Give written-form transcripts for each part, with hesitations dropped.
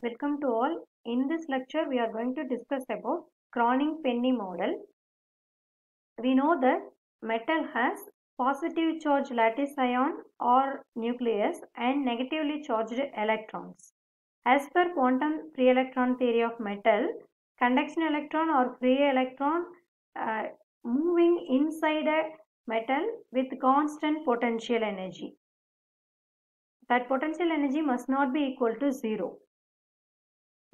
Welcome to all. In this lecture, we are going to discuss about Croning-Penny model. We know that metal has positive charged lattice ion or nucleus and negatively charged electrons. As per quantum free electron theory of metal, conduction electron or free electron moving inside a metal with constant potential energy. That potential energy must not be equal to 0.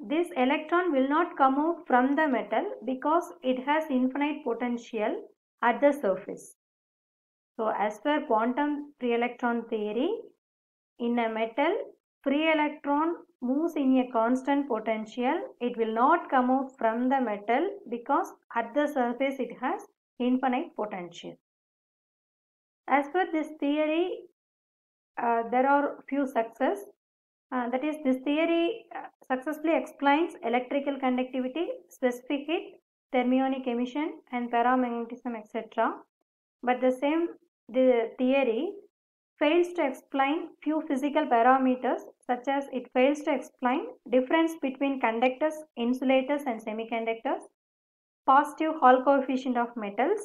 This electron will not come out from the metal because it has infinite potential at the surface. So as per quantum free electron theory, in a metal, free electron moves in a constant potential. It will not come out from the metal because at the surface it has infinite potential. As per this theory, there are few successes. That is, this theory successfully explains electrical conductivity, specific heat, thermionic emission and paramagnetism, etc. But the theory fails to explain few physical parameters, such as it fails to explain difference between conductors, insulators and semiconductors, positive Hall coefficient of metals,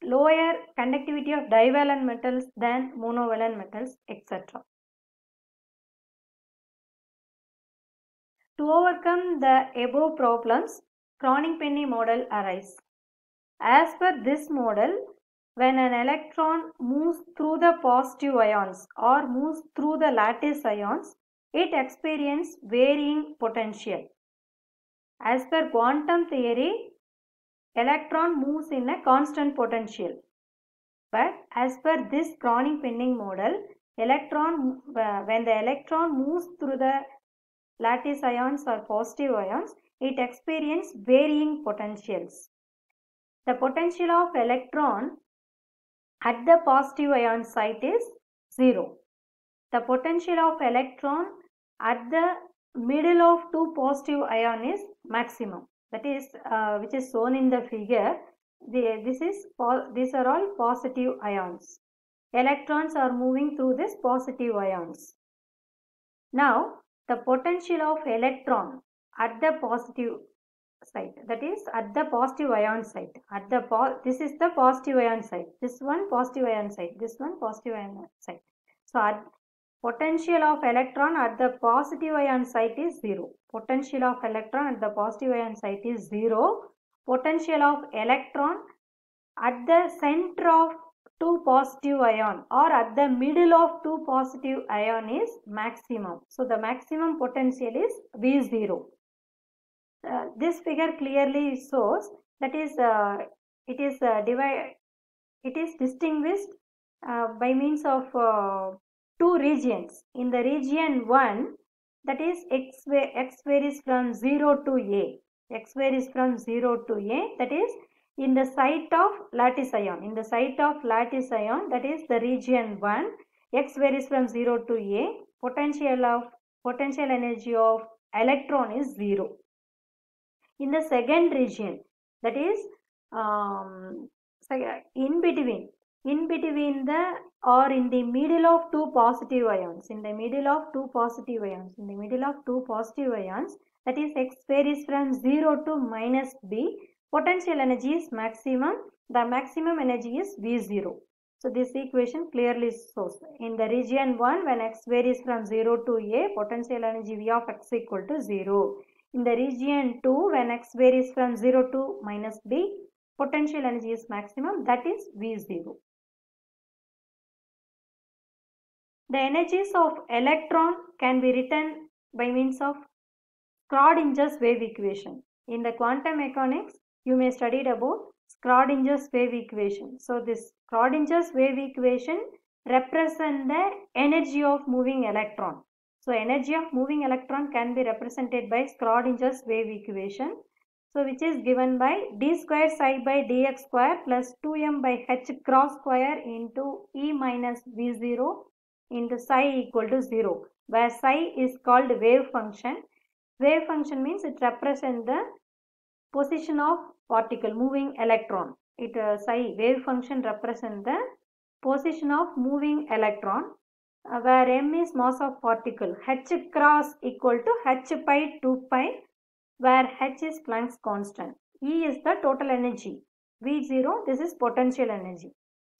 lower conductivity of divalent metals than monovalent metals, etc. To overcome the above problems, Croning-Penny model arises. As per this model, when an electron moves through the positive ions or moves through the lattice ions, it experiences varying potential. As per quantum theory, electron moves in a constant potential. But as per this Croning-Penny model, when the electron moves through the lattice ions or positive ions, it experiences varying potentials. The potential of electron at the positive ion site is 0. The potential of electron at the middle of two positive ion is maximum. That is, which is shown in the figure. These are all positive ions. Electrons are moving through these positive ions. Now, the potential of electron at the positive site, that is at the positive ion site, this is the positive ion site, this one positive ion site, this one positive ion site. So at potential of electron at the positive ion site is 0. Potential of electron at the positive ion site is 0. Potential of electron at the center of two positive ion or at the middle of two positive ion is maximum. So the maximum potential is V0. This figure clearly shows that is it is distinguished by means of two regions. In the region 1, that is x varies from 0 to a. X varies from 0 to a, that is in the site of lattice ion. In the site of lattice ion, that is the region 1, x varies from 0 to a. Potential energy of electron is 0. In the second region, that is in between the or in the middle of two positive ions, that is x varies from 0 to minus b, potential energy is maximum. The maximum energy is V0. So this equation clearly shows in the region 1, when x varies from 0 to a, potential energy V of x equal to 0. In the region 2, when x varies from 0 to minus b, potential energy is maximum, that is V0. The energies of electron can be written by means of Schrodinger's wave equation. In the quantum mechanics, you may study about Schrodinger's wave equation. So this Schrodinger's wave equation represents the energy of moving electron. So energy of moving electron can be represented by Schrodinger's wave equation. So which is given by d square psi by dx square plus 2m by h cross square into E minus V0 into psi equal to 0, where psi is called wave function. Wave function means it represents the position of particle, moving electron. Psi wave function represents the position of moving electron. where m is mass of particle, h cross equal to h pi 2 pi, where h is Planck's constant. E is the total energy. V0, this is potential energy.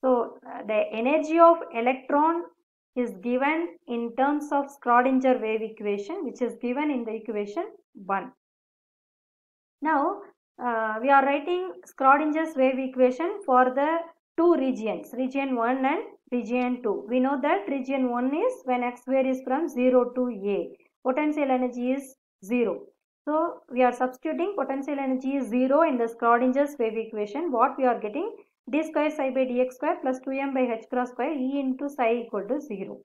So the energy of electron is given in terms of Schrodinger wave equation, which is given in the equation 1. Now we are writing Schrodinger's wave equation for the two regions, region 1 and region 2. We know that region 1 is when x varies from 0 to a. Potential energy is 0. So we are substituting potential energy is 0 in the Schrodinger's wave equation. What we are getting? D square psi by dx square plus 2m by h cross square E into psi equal to 0.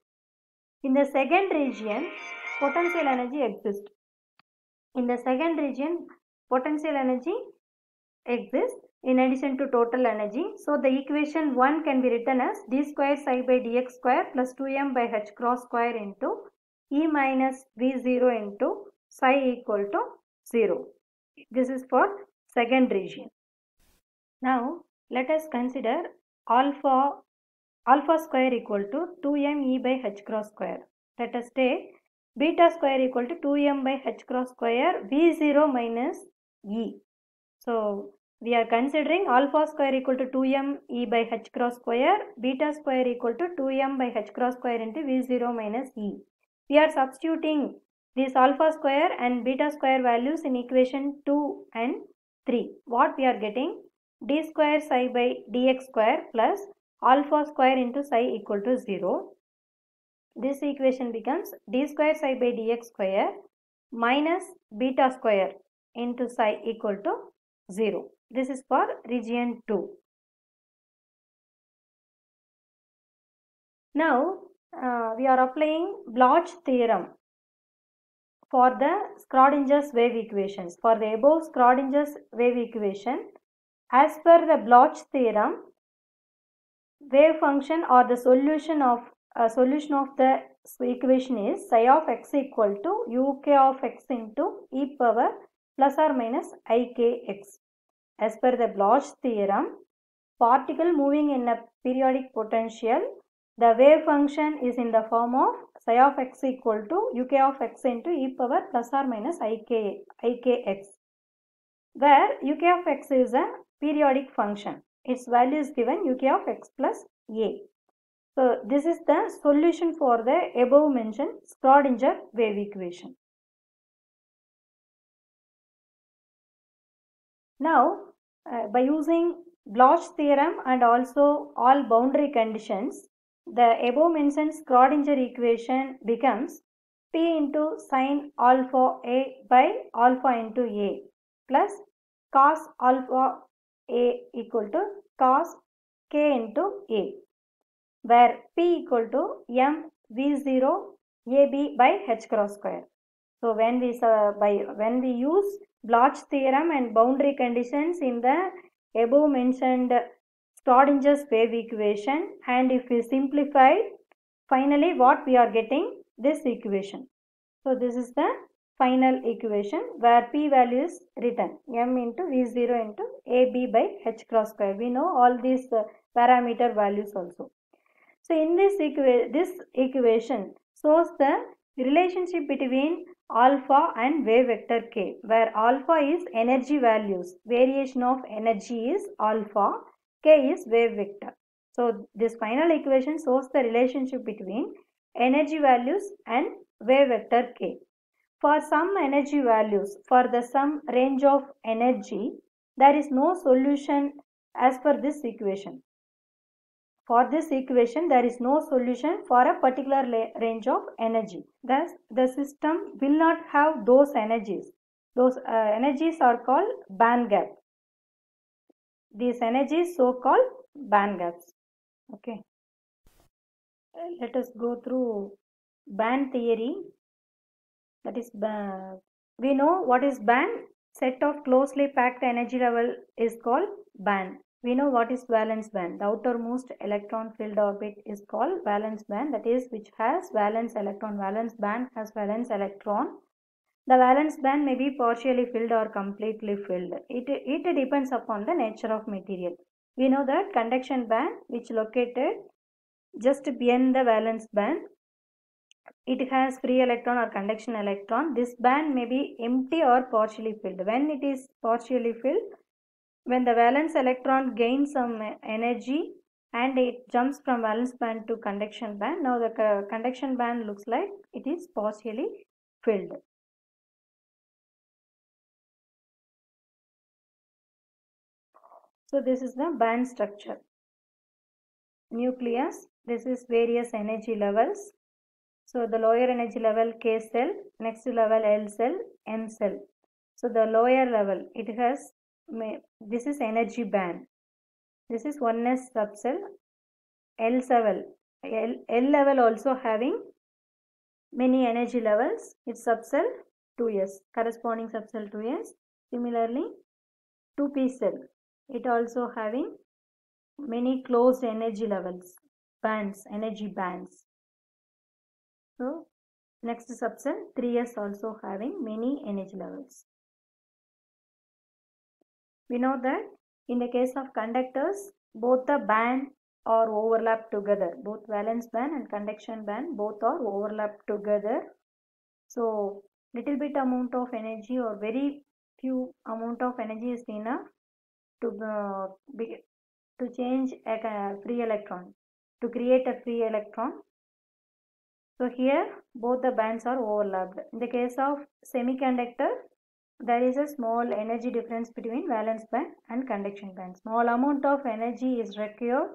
In the second region, potential energy exists. In the second region, potential energy exists in addition to total energy. So the equation 1 can be written as d square psi by dx square plus 2m by h cross square into E minus V0 into psi equal to 0. This is for second region. Now let us consider alpha square equal to 2m E by h cross square. Let us take beta square equal to 2m by h cross square V0 minus E. So we are considering alpha square equal to 2m E by h cross square, beta square equal to 2m by h cross square into V0 minus E. We are substituting these alpha square and beta square values in equation 2 and 3. What we are getting? D square psi by dx square plus alpha square into psi equal to 0. This equation becomes d square psi by dx square minus beta square into psi equal to 0. This is for region 2. Now we are applying Bloch theorem for the Schrodinger's wave equations. For the above Schrodinger's wave equation, as per the Bloch theorem, wave function or the solution of the equation is psi of x equal to uk of x into e power plus or minus ikx. As per the Bloch theorem, particle moving in a periodic potential, the wave function is in the form of psi of x equal to uk of x into e power plus or minus ikx, where uk of x is a periodic function. Its value is given uk of x plus a. So this is the solution for the above mentioned Schrodinger wave equation. Now by using Bloch theorem and also all boundary conditions, the above mentioned Schrodinger equation becomes p into sine alpha a by alpha into a plus cos alpha a equal to cos k into a, where p equal to m v0 ab by h cross square. So when we use Bloch theorem and boundary conditions in the above mentioned Schrodinger's wave equation, and if we simplify, finally what we are getting? This equation. So this is the final equation where p value is written m into v0 into ab by h cross square. We know all these parameter values also. So in this equation shows the relationship between alpha and wave vector k, where alpha is energy values, variation of energy is alpha, k is wave vector. So this final equation shows the relationship between energy values and wave vector k. For some energy values, for the some range of energy, there is no solution as per this equation. For this equation, there is no solution for a particular range of energy. Thus, the system will not have those energies. Those energies are called band gap. These energies so called band gaps. Okay. Let us go through band theory. That is, we know what is band. Set of closely packed energy level is called band. We know what is valence band. The outermost electron filled orbit is called valence band, that is which has valence electron. Valence band has valence electron. The valence band may be partially filled or completely filled. It depends upon the nature of material. We know that conduction band, which located just beyond the valence band, it has free electron or conduction electron. This band may be empty or partially filled. When it is partially filled, when the valence electron gains some energy and it jumps from valence band to conduction band, now the conduction band looks like it is partially filled. So this is the band structure. Nucleus, this is various energy levels. So the lower energy level K cell, next level L cell, M cell. So the lower level, it has, this is energy band. This is 1s subcell. L level also having many energy levels. It's subcell 2s, corresponding subcell 2s. Similarly, 2p cell, it also having many closed energy levels, bands, energy bands. So next subcell 3s also having many energy levels. We know that in the case of conductors, both the band are overlapped together. Both valence band and conduction band both are overlapped together. So little bit amount of energy or very few amount of energy is enough to change a free electron, to create a free electron. So here both the bands are overlapped. In the case of semiconductor, there is a small energy difference between valence band and conduction band. Small amount of energy is required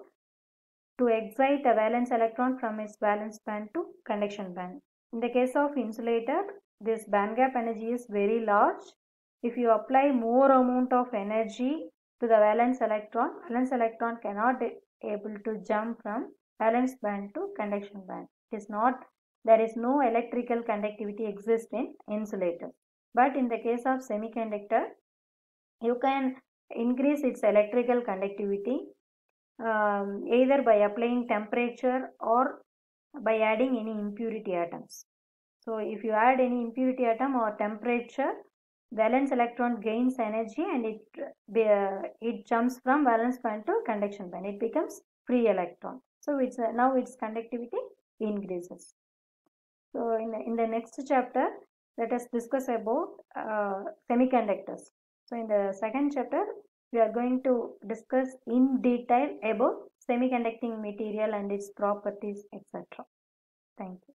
to excite a valence electron from its valence band to conduction band. In the case of insulator, this band gap energy is very large. If you apply more amount of energy to the valence electron cannot be able to jump from valence band to conduction band. There is no electrical conductivity exists in insulator. But in the case of semiconductor, you can increase its electrical conductivity either by applying temperature or by adding any impurity atoms. So if you add any impurity atom or temperature, valence electron gains energy and it jumps from valence band to conduction band. It becomes free electron. So now its conductivity increases. So in the next chapter, let us discuss about semiconductors. So in the second chapter, we are going to discuss in detail about semiconducting material and its properties, etc. Thank you.